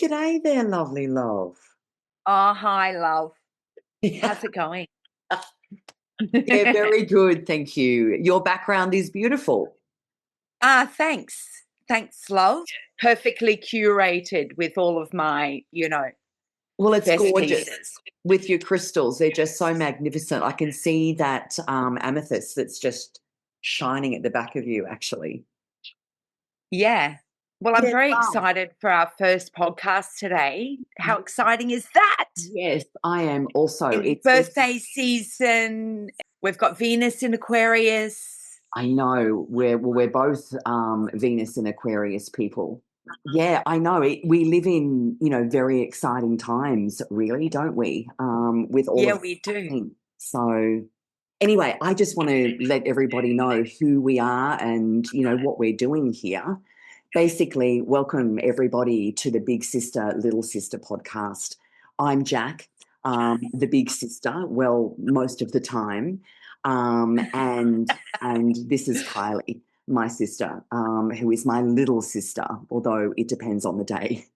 G'day there, lovely love. Oh, hi, love. Yeah, How's it going? very good, thank you. Your background is beautiful. Thanks. Thanks, love. Perfectly curated with all of my, Well, it's best gorgeous pieces. with your crystals. They're just so magnificent. I can see that amethyst that's just shining at the back of you, actually. Yeah. Well, I'm Yeah, very wow. excited for our first podcast today. How exciting is that? Yes, I am also. In birthday season, we've got Venus in Aquarius. I know we're both Venus and Aquarius people. Yeah, I know it. We live in very exciting times, really, don't we? With all Yeah, of we do. happening. So anyway, I just want to let everybody know who we are and what we're doing here. Basically, welcome everybody to the Big Sister Little Sister podcast. I'm Jacq, the big sister. Well, most of the time, and this is Kylie, my sister, who is my little sister, although it depends on the day.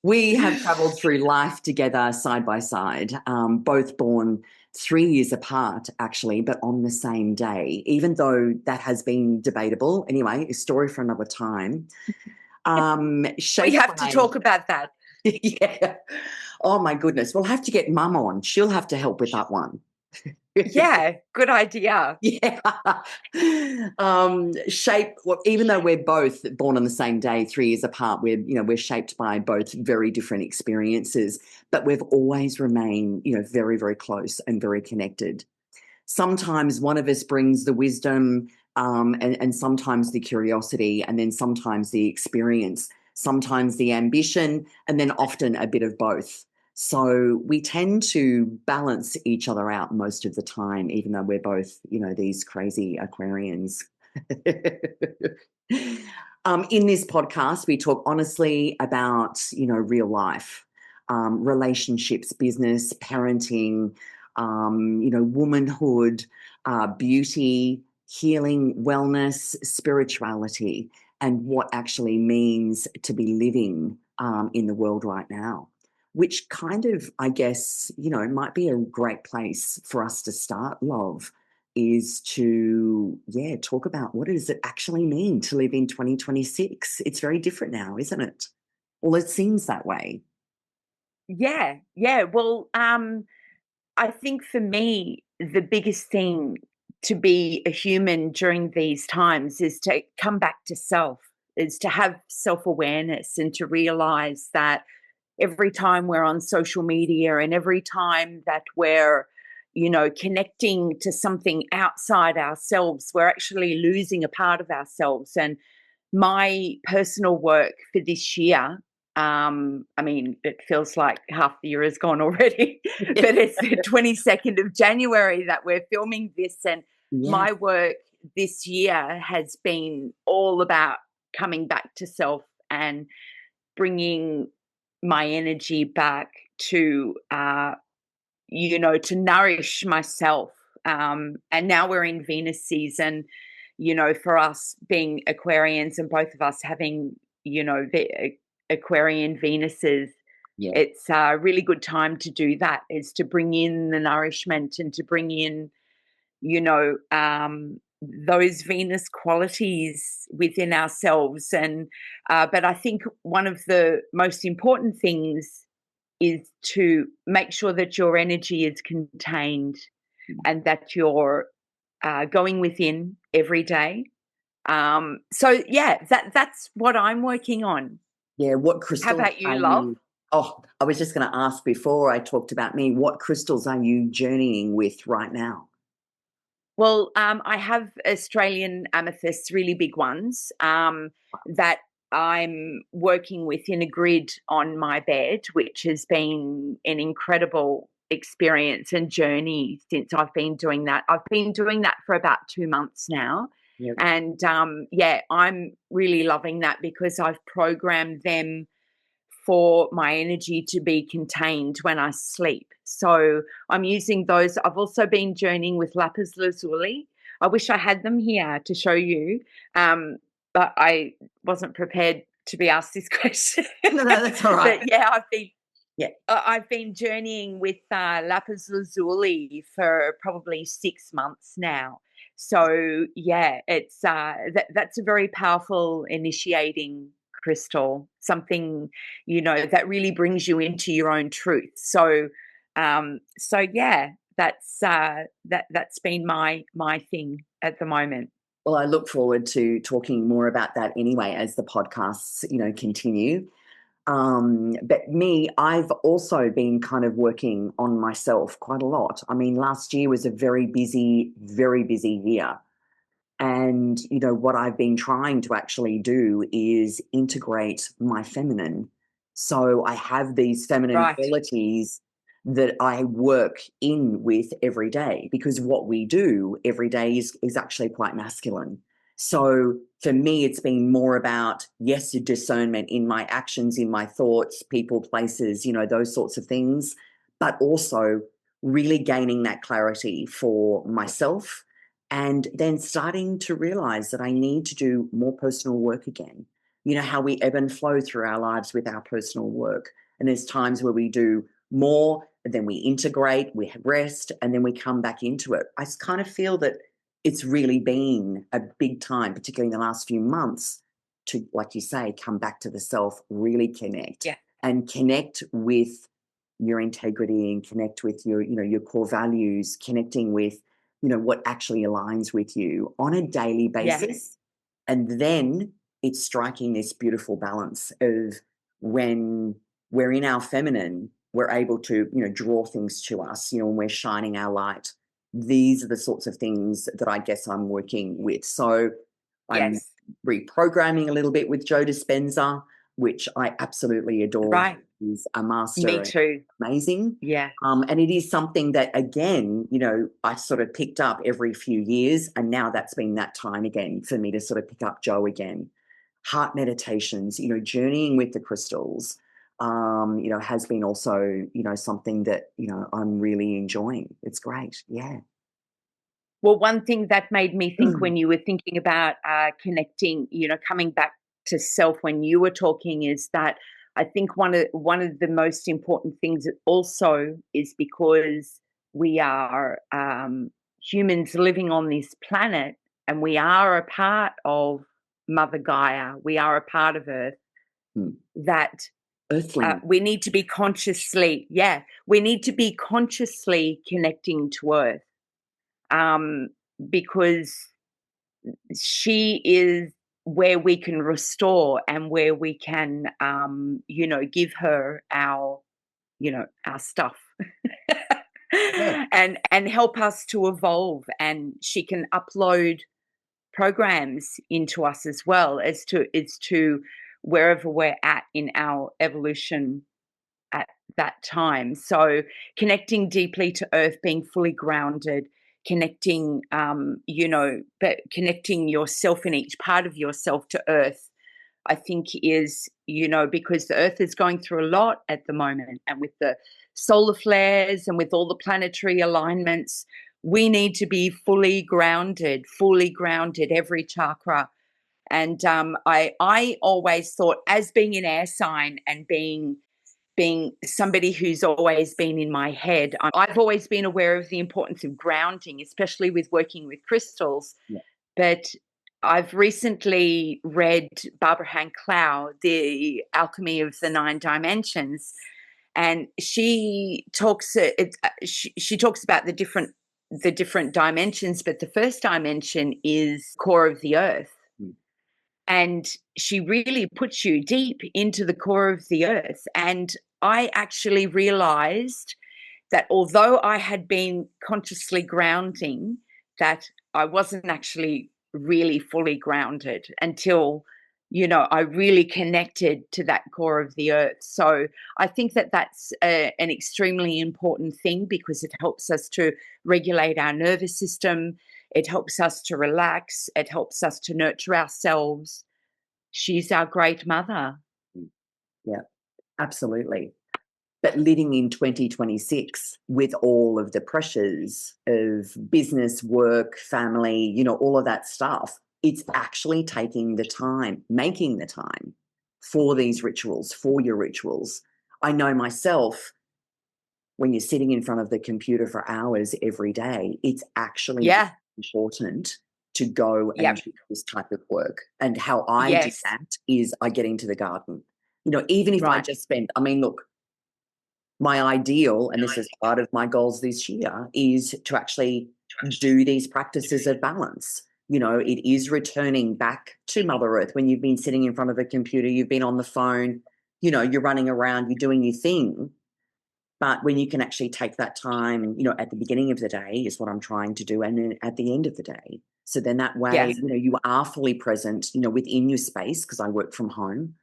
We have travelled through life together side by side, both born 3 years apart, actually, but on the same day, even though that has been debatable. Anyway, a story for another time. We Shaped have to by, talk about that. yeah. Oh my goodness. We'll have to get mum on. She'll have to help with that one. Yeah, good idea. Yeah. Well, even though we're both born on the same day, 3 years apart, we're shaped by both very different experiences, but we've always remained, very, very close and very connected. Sometimes one of us brings the wisdom, and sometimes the curiosity, and then sometimes the experience, sometimes the ambition, and then often a bit of both. So we tend to balance each other out most of the time, even though we're both, these crazy Aquarians. In this podcast, we talk honestly about, real life, relationships, business, parenting, womanhood, beauty, healing, wellness, spirituality, and what actually means to be living in the world right now, which kind of, I guess, might be a great place for us to start, love, is to, talk about what does it actually mean to live in 2026. It's very different now, isn't it? Well, it seems that way. Yeah, yeah. Well, I think for me, the biggest thing to be a human during these times is to come back to self, is to have self awareness and to realize that every time we're on social media and every time that we're, connecting to something outside ourselves, we're actually losing a part of ourselves. And my personal work for this year, I mean, it feels like half the year has gone already, but it's the 22nd of January that we're filming this. And Yeah. my work this year has been all about coming back to self and bringing my energy back to, to nourish myself. And now we're in Venus season, for us being Aquarians and both of us having, the Aquarian Venuses, Yeah. it's a really good time to do that, is to bring in the nourishment and to bring in, those Venus qualities within ourselves. And, but I think one of the most important things is to make sure that your energy is contained and that you're going within every day. So yeah, that's what I'm working on. Yeah, what How crystals about you, are love? you? Oh, I was just going to ask before I talked about me, what crystals are you journeying with right now? Well, I have Australian amethysts, really big ones, that I'm working with in a grid on my bed, which has been an incredible experience and journey since I've been doing that. I've been doing that for about 2 months now. Yeah. And yeah, I'm really loving that because I've programmed them for my energy to be contained when I sleep. So I'm using those. I've also been journeying with lapis lazuli. I wish I had them here to show you. I wasn't prepared to be asked this question. No, no, that's all right. But yeah, Yeah. I've been journeying with lapis lazuli for probably 6 months now. So yeah, it's that's a very powerful initiating crystal, something, that really brings you into your own truth. So yeah, that's been my thing at the moment. Well, I look forward to talking more about that anyway as the podcasts, continue. But me, I've also been kind of working on myself quite a lot. I mean, last year was a very busy year. And, what I've been trying to actually do is integrate my feminine. So I have these feminine Right. qualities that I work in with every day, because what we do every day is actually quite masculine. So for me, it's been more about, yes, discernment in my actions, in my thoughts, people, places, those sorts of things, but also really gaining that clarity for myself, and then starting to realize that I need to do more personal work again. You know how we ebb and flow through our lives with our personal work. And there's times where we do more, and then we integrate, we rest, and then we come back into it. I kind of feel that it's really been a big time, particularly in the last few months, to, like you say, come back to the self, really connect Yeah. and connect with your integrity, and connect with your core values, connecting with what actually aligns with you on a daily Yeah. basis. And then it's striking this beautiful balance of, when we're in our feminine, we're able to, draw things to us, when we're shining our light. These are the sorts of things that I guess I'm working with. So I'm Yes. reprogramming a little bit with Joe Dispenza, which I absolutely adore. Right. He's a master Me and too. amazing. Yeah. And it is something that, again, I sort of picked up every few years, and now that's been that time again for me to sort of pick up Joe again. Heart meditations, journeying with the crystals, has been also, something that, I'm really enjoying. It's great. Yeah. Well, one thing that made me think Mm. when you were thinking about connecting, coming back to self when you were talking, is that I think one of the most important things also is because we are humans living on this planet, and we are a part of Mother Gaia. We are a part of Earth. Mm. That Earthling. we need to be consciously, yeah, we need to be consciously connecting to Earth, um, because she is where we can restore, and where we can, give her our stuff, Yeah. and help us to evolve. And she can upload programs into us as well, as to wherever we're at in our evolution at that time. So connecting deeply to earth, being fully grounded, connecting, but connecting yourself in each part of yourself to earth, I think is, because the earth is going through a lot at the moment, and with the solar flares and with all the planetary alignments, we need to be fully grounded, every chakra. And I always thought, as being an air sign and being somebody who's always been in my head, I've always been aware of the importance of grounding, especially with working with crystals. Yeah. But I've recently read Barbara Hank Clow, The Alchemy of the Nine Dimensions, and she talks she talks about the different dimensions, but the first dimension is core of the earth. Mm. And she really puts you deep into the core of the earth. And I actually realized that although I had been consciously grounding, that I wasn't actually really fully grounded until, I really connected to that core of the earth. So I think that that's an extremely important thing, because it helps us to regulate our nervous system. It helps us to relax. It helps us to nurture ourselves. She's our great mother. Yeah, absolutely. But living in 2026 with all of the pressures of business, work, family, all of that stuff, It's actually taking the time, making the time for these rituals, for your rituals. I know myself, when you're sitting in front of the computer for hours every day, it's actually Yeah. important to go and Yep. do this type of work. And how I do Yes. that is I get into the garden. You know, even if I Right. just spend, I mean, look, my ideal, and this is part of my goals this year, is to actually do these practices of balance. You know, it is returning back to Mother Earth. When you've been sitting in front of a computer, you've been on the phone, you know, you're running around, you're doing your thing. But when you can actually take that time, you know, at the beginning of the day is what I'm trying to do, and then at the end of the day. So then that way, Yes. you know, you are fully present, you know, within your space, because I work from home.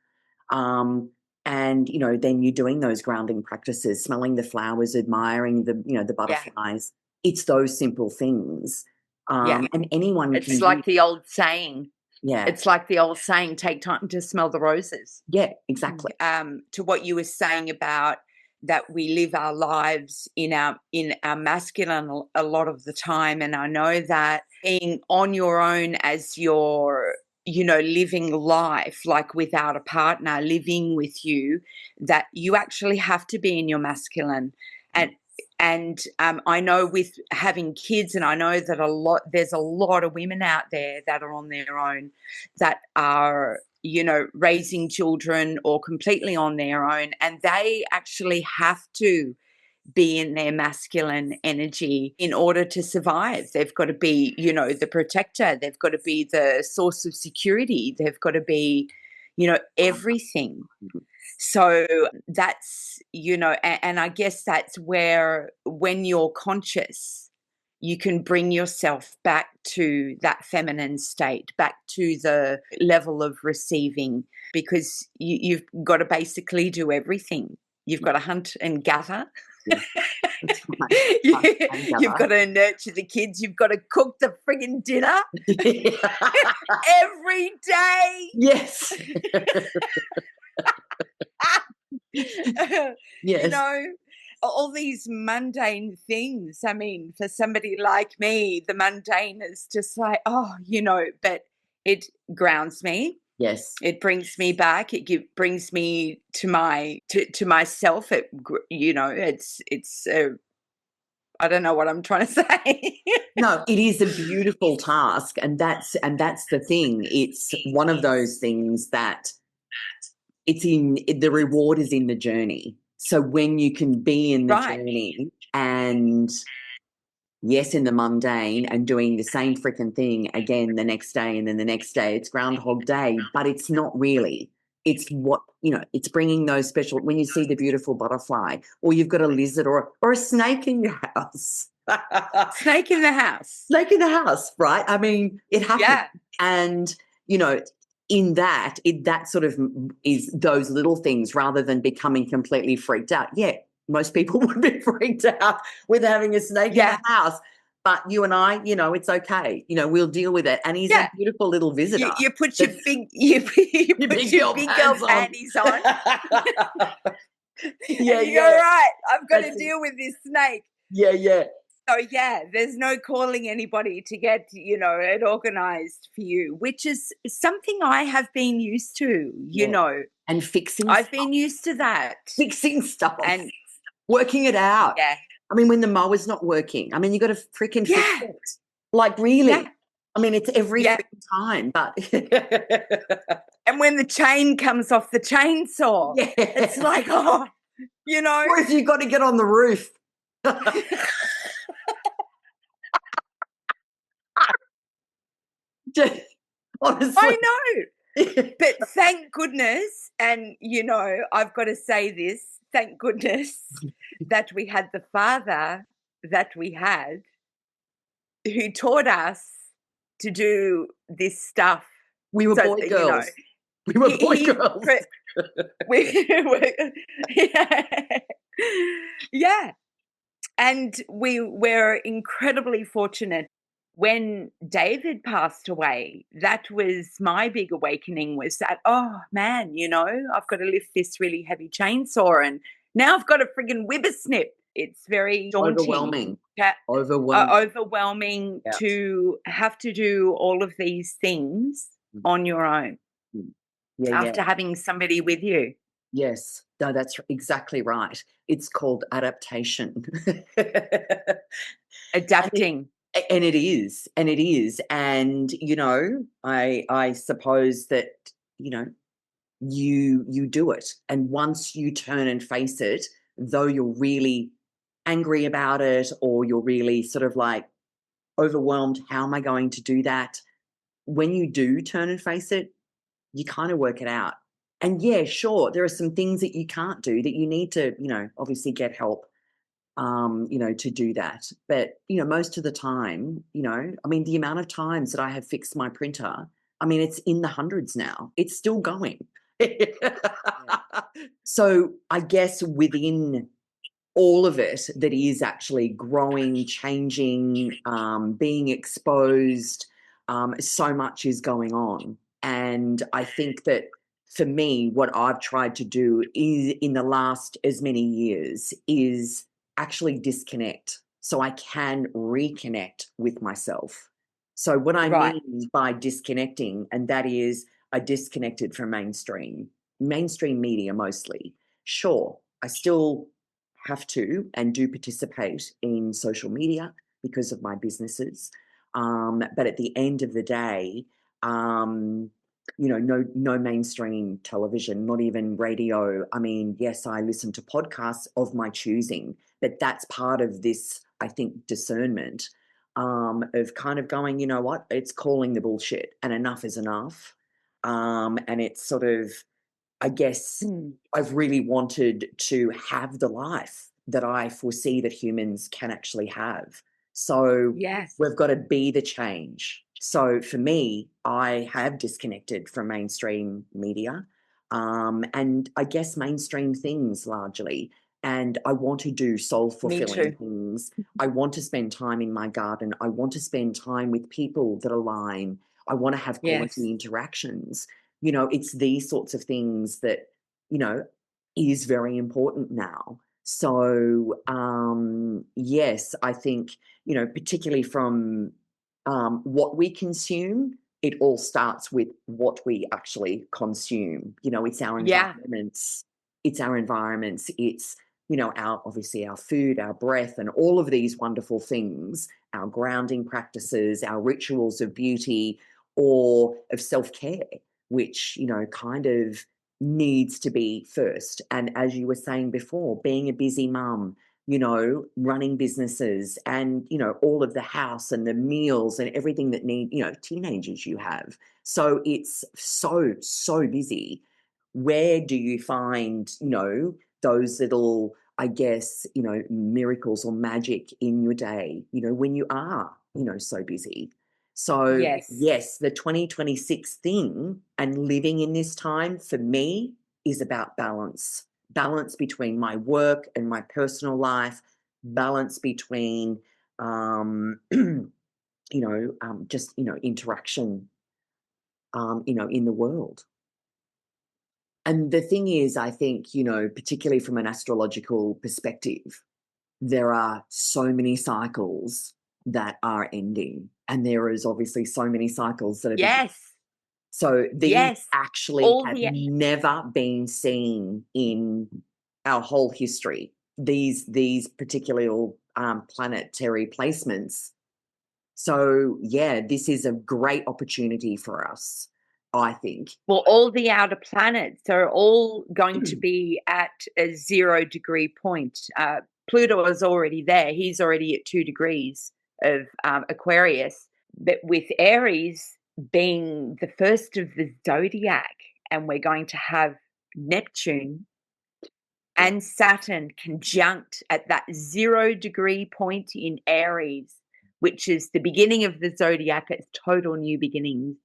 And, you know, then you're doing those grounding practices, smelling the flowers, admiring the, you know, the Yeah. butterflies. It's those simple things. Yeah. And anyone It's can do, like the old saying. yeah, It's like the old saying, take time to smell the roses. yeah, exactly. To what you were saying about that we live our lives in our masculine a lot of the time, and I know that being on your own as you're, you know, living life like without a partner living with you, that you actually have to be in your masculine. And I know with having kids, and I know that there's a lot of women out there that are on their own, that are, you know, raising children or completely on their own, and they actually have to be in their masculine energy in order to survive. They've got to be, you know, the protector, they've got to be the source of security, they've got to be, you know, everything. So that's, you know, and I guess that's where, when you're conscious, you can bring yourself back to that feminine state, back to the level of receiving, because you've got to basically do everything. You've got to hunt and gather. Yeah, that's right. you, Hunt and you've gather. got to nurture the kids. You've got to cook the friggin' dinner every day. Yes. You Yes. know, all these mundane things. I mean, for somebody like me, the mundane is just like, oh, you know, but it grounds me. Yes. It brings me back. Brings me to to myself. You know, it's. I don't know what I'm trying to say. No, it is a beautiful task, and that's the thing. It's one of those things that the reward is in the journey. So when you can be in the Right. journey and, yes, in the mundane, and doing the same freaking thing again the next day and then the next day, it's Groundhog Day, but it's not really. It's what, you know, it's bringing those special, when you see the beautiful butterfly, or you've got a lizard or a snake in your house. Snake in the house. Snake in the house, right? I mean, it happens. Yeah. And, you know, in that, that sort of is those little things, rather than becoming completely freaked out. Yeah, most people would be freaked out with having a snake in Yeah. the house. But you and I, you know, it's okay. You know, we'll deal with it. And he's a Yeah. beautiful little visitor. You put your That's- big you your put big your girl big girl pants on. panties on. Yeah, And you go, yeah. right, I've got to That's it. deal with this snake. Yeah, yeah. So yeah, there's no calling anybody to get, you know, it organized for you, which is something I have been used to, you Yeah. know. And fixing I've stuff. been used to that. Fixing stuff. And Working it out. yeah. I mean, when the mower's not working, I mean, you got to freaking fix Yeah. it. Like, really? Yeah. I mean, it's every Yeah. freaking time, but And when the chain comes off the chainsaw, yeah. it's like, oh, you know. Or if you've got to get on the roof. Just, honestly. I know. But thank goodness, and you know, I've got to say this, thank goodness that we had the father that we had, who taught us to do this stuff. We were So boy that, you know, girls. We were boy he girls. we were, yeah. Yeah. And we were incredibly fortunate. When David passed away, that was my big awakening, was that, oh man, you know, I've got to lift this really heavy chainsaw, and now I've got a friggin' whippersnip. It's very daunting, Overwhelming. ca Overwhelming. overwhelming Yeah. to have to do all of these things Mm, on your own mm. Yeah, yeah. after having somebody with you. Yes. No, that's exactly right. It's called adaptation. And it Adapting. and it is, and it is, and, I suppose that, you know, you do it, and once you turn and face it, though you're really angry about it, or you're really sort of like overwhelmed, "How am I going to do that?" When you do turn and face it, you kinda work it out. And yeah, sure, there are some things that you can't do that you need to, obviously get help, to do that. But, most of the time, I mean, the amount of times that I have fixed my printer, I mean, it's in the hundreds now. It's still going. Yeah. So I guess within all of it that is actually growing, changing, being exposed. So much is going on. And I think that for me, what I've tried to do is in the last as many years is actually disconnect so I can reconnect with myself. So, what I Right. mean by disconnecting, and that is I disconnected from mainstream media mostly. Sure, I still have to and do participate in social media because of my businesses. But at the end of the day, no mainstream television, not even radio. I mean, yes, I listen to podcasts of my choosing, but that's part of this, I think, discernment of kind of going, you know what, it's calling the bullshit and enough is enough. And it's sort of I guess Mm. I've really wanted to have the life that I foresee that humans can actually have. So Yes. we've got to be the change. So for me, I have disconnected from mainstream media, and I guess mainstream things largely. And I want to do soul Me fulfilling too. things. I want to spend time in my garden. I want to spend time with people that align. I want to have Yes. quality interactions. It's these sorts of things that, you know, is very important now. So, yes, I think, particularly from what we consume, it all starts with what we actually consume. It's our Yeah. environments, it's, our obviously our food, our breath, and all of these wonderful things, our grounding practices, our rituals of beauty or of self care which, kind of needs to be first. And as you were saying before, being a busy mum, running businesses and, all of the house and the meals and everything that teenagers you have. So it's so, so busy. Where do you find, those little, I guess, miracles or magic in your day, when you are, so busy? So, Yes. yes, the 2026 thing and living in this time for me is about balance. Balance between my work and my personal life, balance between, just, interaction, in the world. And the thing is, I think, particularly from an astrological perspective, there are so many cycles that are ending. And there is obviously so many cycles that are beginning. Yes. So these Yes. actually All have the never been seen in our whole history. These particular planetary placements. So yeah, this is a great opportunity for us, I think. Well, all the outer planets are all going to be at a 0-degree point. Pluto is already there. He's already at 2 degrees of Aquarius. But with Aries being the first of the zodiac, and we're going to have Neptune Yeah, and Saturn conjunct at that 0-degree point in Aries, which is the beginning of the zodiac. It's total new beginnings.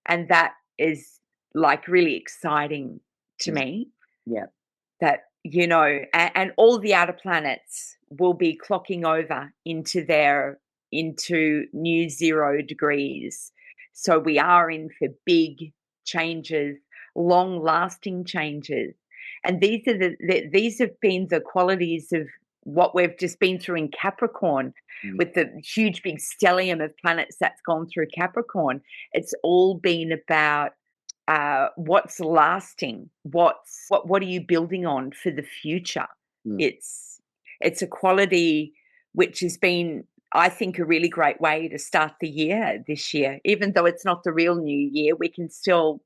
And that is, like, really exciting to yeah, me yeah, that, and all the outer planets will be clocking over into new 0 degrees. So we are in for big changes, long-lasting changes. And these have been the qualities of what we've just been through in Capricorn Mm. with the huge big stellium of planets that's gone through Capricorn. It's all been about what's lasting, what are you building on for the future. Mm. It's a quality which has been, I think, a really great way to start the year this year. Even though it's not the real new year, we can still,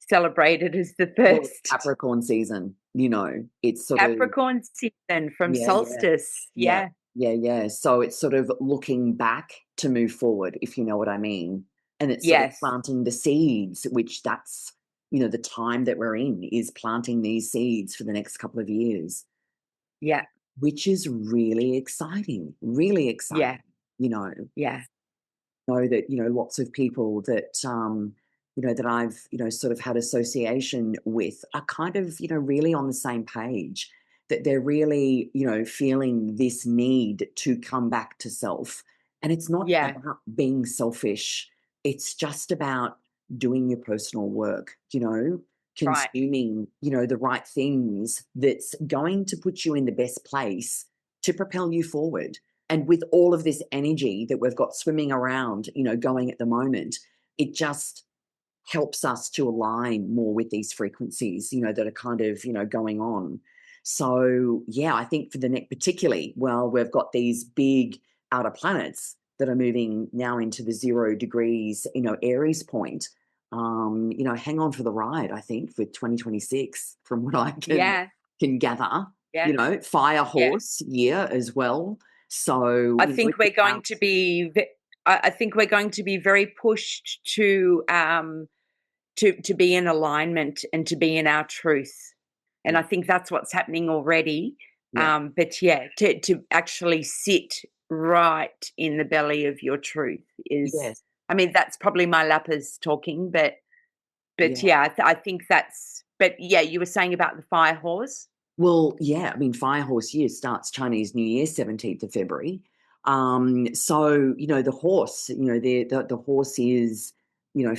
celebrate it as the Well, it's first Capricorn season, it's sort of, Capricorn season from yeah, yeah, solstice. yeah, Yeah. yeah, yeah. So it's sort of looking back to move forward, if you know what I mean. And it's sort of Yes. planting the seeds, which that's, the time that we're in is planting these seeds for the next couple of years, Yeah. which is really exciting, really Yeah. exciting, you know. Yeah. Know that lots of people that that I've sort of had association with are kind of really on the same page, that they're really feeling this need to come back to self. And it's not Yeah. about being selfish, it's just about doing your personal work, Right. consuming the right things that's going to put you in the best place to propel you forward. And with all of this energy that we've got swimming around, going at the moment, it just helps us to align more with these frequencies, that are kind of, going on. So, yeah, I think for the next, particularly, well, we've got these big outer planets that are moving now into the 0 degrees, Aries point. Hang on for the ride, I think, for 2026, from what I Yeah. can gather. Yeah. Fire Yeah. horse year as well. So, I it's think we're going about, to be I think we're going to be very pushed to be in alignment and to be in our truth. And yeah, I think that's what's happening already. yeah, But yeah, to actually sit right in the belly of your truth is, yes, I mean, that's probably my lappers talking, but yeah. yeah, I think that's, but yeah, you were saying about the fire horse. Well, yeah, I mean, Fire Horse Year starts Chinese New Year, 17th of February. So, the horse, the horse is,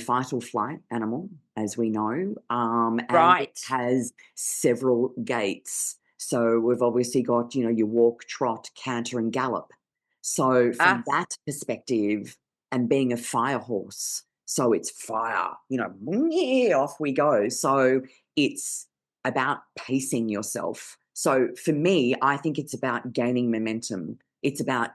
fight or flight animal, as we know, and it Right. has several gaits. So we've obviously got, your walk, trot, canter, and gallop. So from Ah, that perspective, and being a fire horse, so it's fire, yeah, off we go. So it's about pacing yourself. So for me, I think it's about gaining momentum. It's about,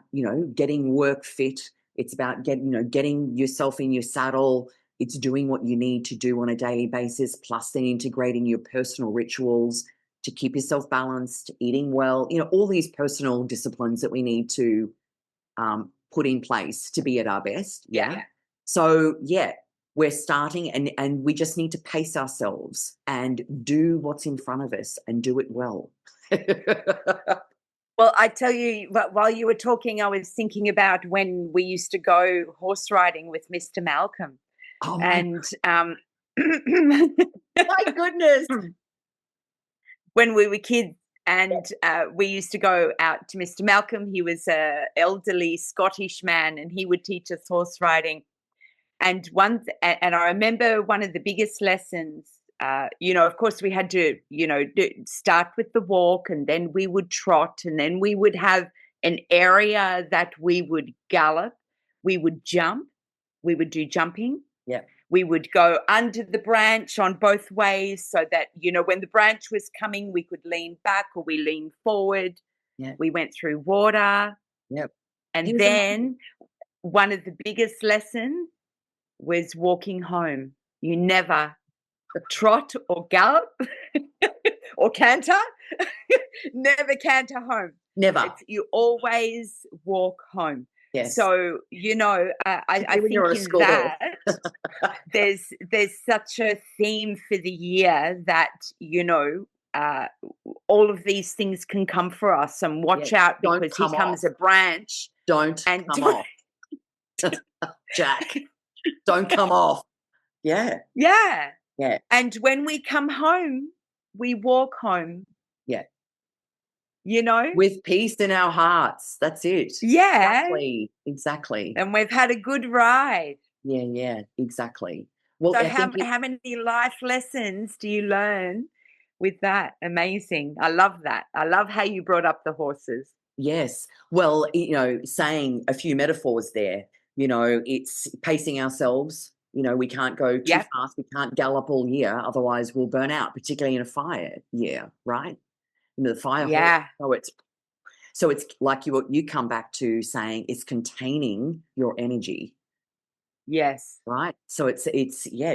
getting work fit. It's about getting yourself in your saddle. It's doing what you need to do on a daily basis, plus then integrating your personal rituals to keep yourself balanced, eating well, all these personal disciplines that we need to put in place to be at our best. yeah. Yeah. So yeah, we're starting and we just need to pace ourselves and do what's in front of us and do it well. Well, I tell you, while you were talking, I was thinking about when we used to go horse riding with Mr. Malcolm, Oh and my goodness. when we were kids, and we used to go out to Mr. Malcolm. He was a elderly Scottish man, and he would teach us horse riding. And and I remember one of the biggest lessons. Of course, we had to, start with the walk, and then we would trot, and then we would have an area that we would gallop, we would jump, we would do jumping, Yeah. we would go under the branch on both ways so that, when the branch was coming, we could lean back or we lean forward. Yeah. We went through water. Yep. He And was amazing. then one of the biggest lessons was walking home. You never trot or gallop or canter, never canter home. Never. It's you always walk home. Yes. So, I When you're think on a in school that horse. there's such a theme for the year that uh, all of these things can come for us, and Yeah. watch out Don't because here come off. comes a branch Don't and come off. Jack. Don't come off. Yeah. yeah. Yeah. And when we come home, we walk home, Yeah. you know? With peace in our hearts. That's it. Yeah. Exactly. Exactly. And we've had a good ride. Yeah, yeah, exactly. Well, So I think how many life lessons do you learn with that. Amazing. I love that. I love how you brought up the horses. Yes. Well, saying a few metaphors there, it's pacing ourselves. We can't go too Yep. fast. We can't gallop all year. Otherwise, we'll burn out, particularly in a fire year, right? The fire horse. Yeah. So it's like you come back to saying it's containing your energy, Yes. right? So it's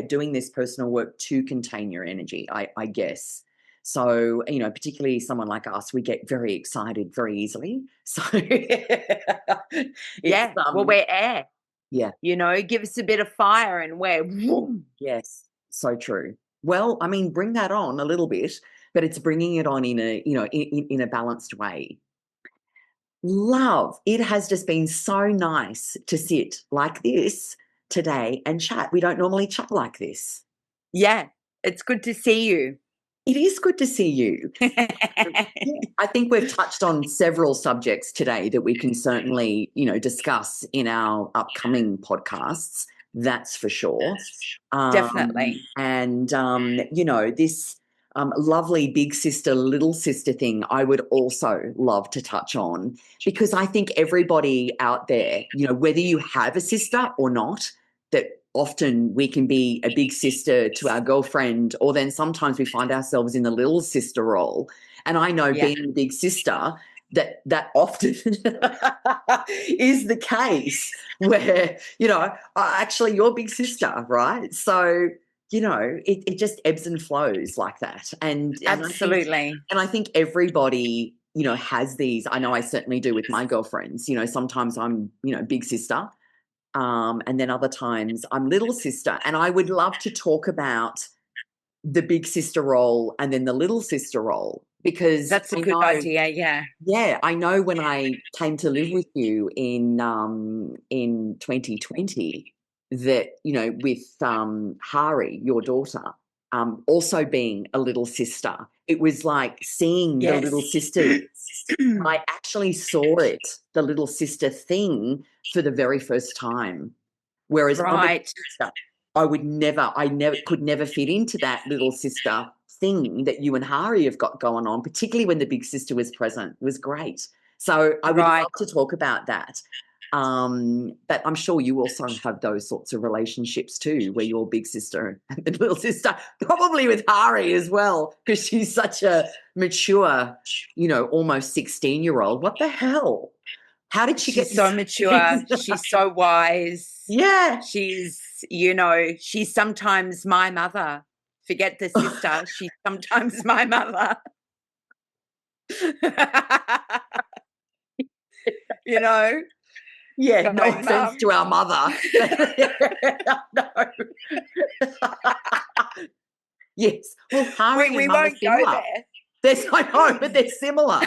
doing this personal work to contain your energy, I guess. So, particularly someone like us, we get very excited very easily. So it's Yeah. Well, we're air. yeah, Give us a bit of fire and we're vroom. yes, so true. Well, I mean, bring that on a little bit, but it's bringing it on in a, in a balanced way. Love. It has just been so nice to sit like this today and chat. We don't normally chat like this. Yeah. It's good to see you. It is good to see you. Yeah, I think we've touched on several subjects today that we can certainly, discuss in our upcoming podcasts. That's for sure. Definitely. And this lovely big sister, little sister thing, I would also love to touch on, because I think everybody out there, whether you have a sister or not, that often we can be a big sister to our girlfriend, or then sometimes we find ourselves in the little sister role. And I know, Yeah. being a big sister, that often is the case, where, actually you're big sister, right? So, it just ebbs and flows like that. And Absolutely. I think everybody, has these. I know I certainly do with my girlfriends. Sometimes I'm, big sister. And then other times I'm little sister. And I would love to talk about the big sister role and then the little sister role, because That's a I good know, idea. Yeah. yeah, I know when I came to live with you in 2020, that, with Hari, your daughter, also being a little sister, it was like seeing the little Yes. sister. I actually saw it, the little sister thing, for the very first time. Whereas I'm a big Right. sister, I never could never fit into that little sister thing that you and Hari have got going on, particularly when the big sister was present. It was great. So I would Right. love to talk about that. But I'm sure you also have those sorts of relationships too, where you're big sister and the little sister, probably with Hari as well, because she's such a mature, almost 16-year-old. What the hell? How did she get She's so mature. She's so wise. Yeah. She's sometimes my mother. Forget the sister. She's sometimes my mother. you know, Yeah, no going, offense Mum. to our mother. No. Yes. Well, Hari We and Mum are won't go similar. I know, but they're similar.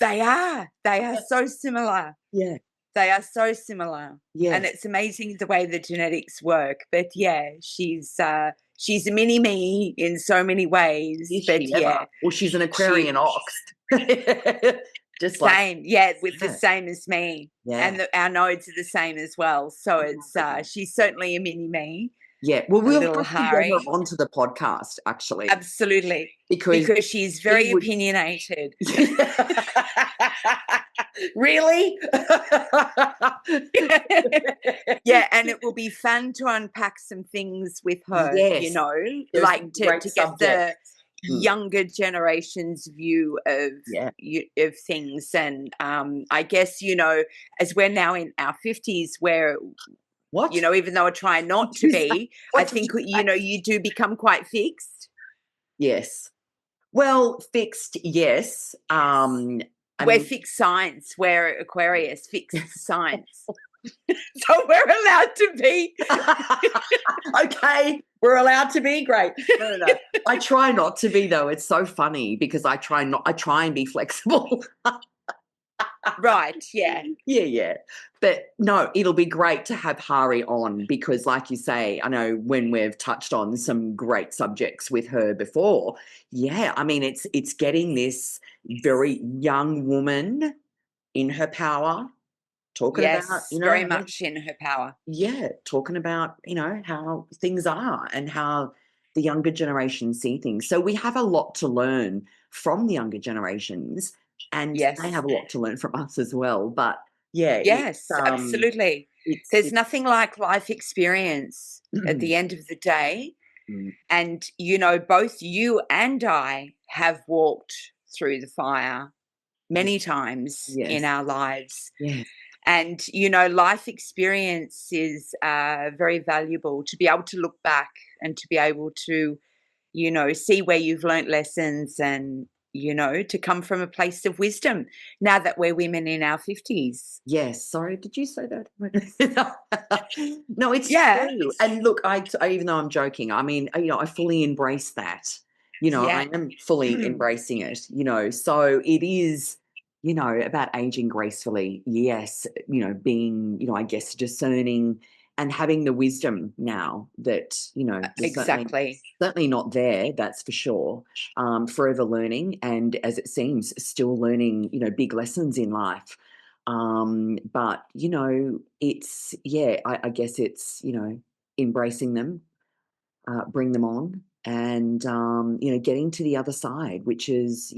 They are. They are so similar. Yeah. They are so similar. Yes. And it's amazing the way the genetics work. But yeah, she's a mini me in so many ways. Is but she yeah, ever? Well, she's an Aquarian ox. Just like, same. Yeah, with the yeah. same as me. Yeah. And our nodes are the same as well. So Oh, it's goodness. she's certainly a mini me. Yeah. Well, A we'll little have to get her Hari. onto the podcast, actually, Absolutely. because She's she very would. opinionated. Really? Yeah, and it will be fun to unpack some things with her, Yes. There's like some to great get the subjects. younger generation's view of Yeah. of things. And I guess, as we're now in our 50s, where, What? even though I try not to be, I What did think, you say? you do become quite fixed. Yes. Well, fixed, yes. I We're mean, fixed science. We're Aquarius, fixed science. So we're allowed to be. okay, we're allowed to be great. No. I try not to be, though. It's so funny because I try and be flexible. Right, yeah. Yeah. But no, it'll be great to have Hari on, because like you say, I know when we've touched on some great subjects with her before, yeah, I mean, it's getting this very young woman in her power, talking about, Yes, very much in her power. yeah, talking about, how things are and how the younger generations see things. So we have a lot to learn from the younger generations, and they Yes. have a lot to learn from us as well. But yeah, Yes, absolutely. There's it's nothing like life experience at the end of the day. Mm, And, both you and I have walked through the fire ye many times in yes, our lives. yes, And, life experience is very valuable to be able to look back and to be able to, see where you've learnt lessons and, to come from a place of wisdom now that we're women in our 50s. yes. Sorry, did you say that? No, it's Yeah. true. And look, even though I'm joking, I mean, I fully embrace that. Yeah. I am fully embracing it. So it is, about aging gracefully. Yes, being, I guess, discerning and having the wisdom now that was Exactly. certainly not there. That's for sure. Forever learning, and as it seems, still learning, big lessons in life. But it's yeah, I guess it's embracing them, bring them on, and getting to the other side, which is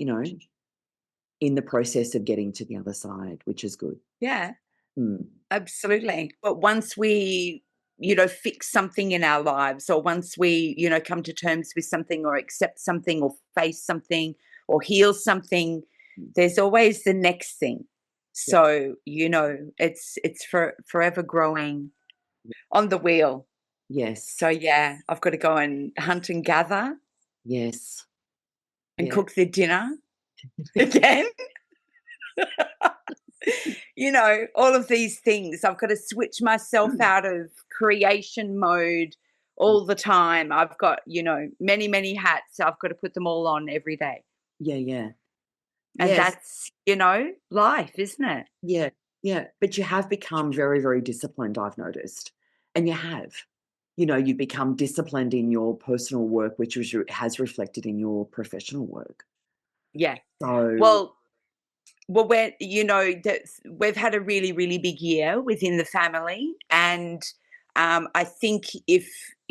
in the process of getting to the other side, which is good. Yeah. Mm. Absolutely. But once we, fix something in our lives, or once we, come to terms with something, or accept something, or face something, or heal something, Mm. there's always the next thing. Yeah. So, it's forever growing on the wheel. Yes. So yeah, I've got to go and hunt and gather Yes. and Yeah. cook the dinner again. All of these things. I've got to switch myself out of creation mode all the time. I've got, many, many hats. I've got to put them all on every day. Yeah. Yeah. And Yes. that's, life, isn't it? Yeah. Yeah. But you have become very, very disciplined, I've noticed. And you have. You've become disciplined in your personal work, which has reflected in your professional work. Yeah. So Well, we're we've had a really, really big year within the family, and I think if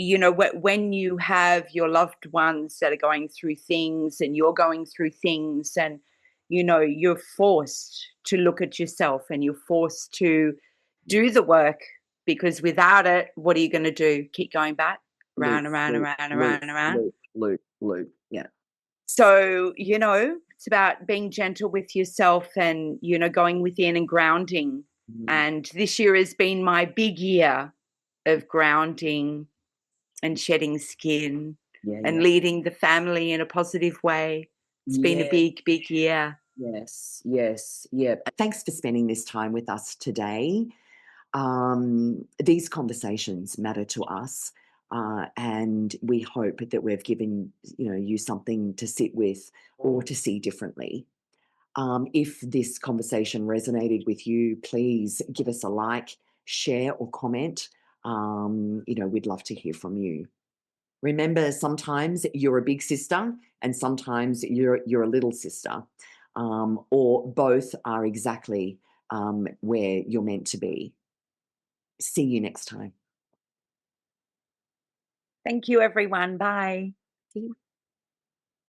when you have your loved ones that are going through things, and you're going through things, and you're forced to look at yourself, and you're forced to do the work, because without it, what are you going to do? Keep going back, loop, round and round and loop, round and loop, round and round. loop, loop, loop. Yeah. So, it's about being gentle with yourself, and, going within and grounding. Mm. And this year has been my big year of grounding and shedding skin Yeah, and yeah. leading the family in a positive way. It's been a Yeah. big, big year. Yes. Yes. Yeah. Thanks for spending this time with us today. These conversations matter to us, and we hope that we've given you something to sit with or to see differently. If this conversation resonated with you, please give us a like, share, or comment. We'd love to hear from you. Remember, sometimes you're a big sister, and sometimes you're a little sister, or both are exactly where you're meant to be. See you next time. Thank you, everyone. Bye. See you.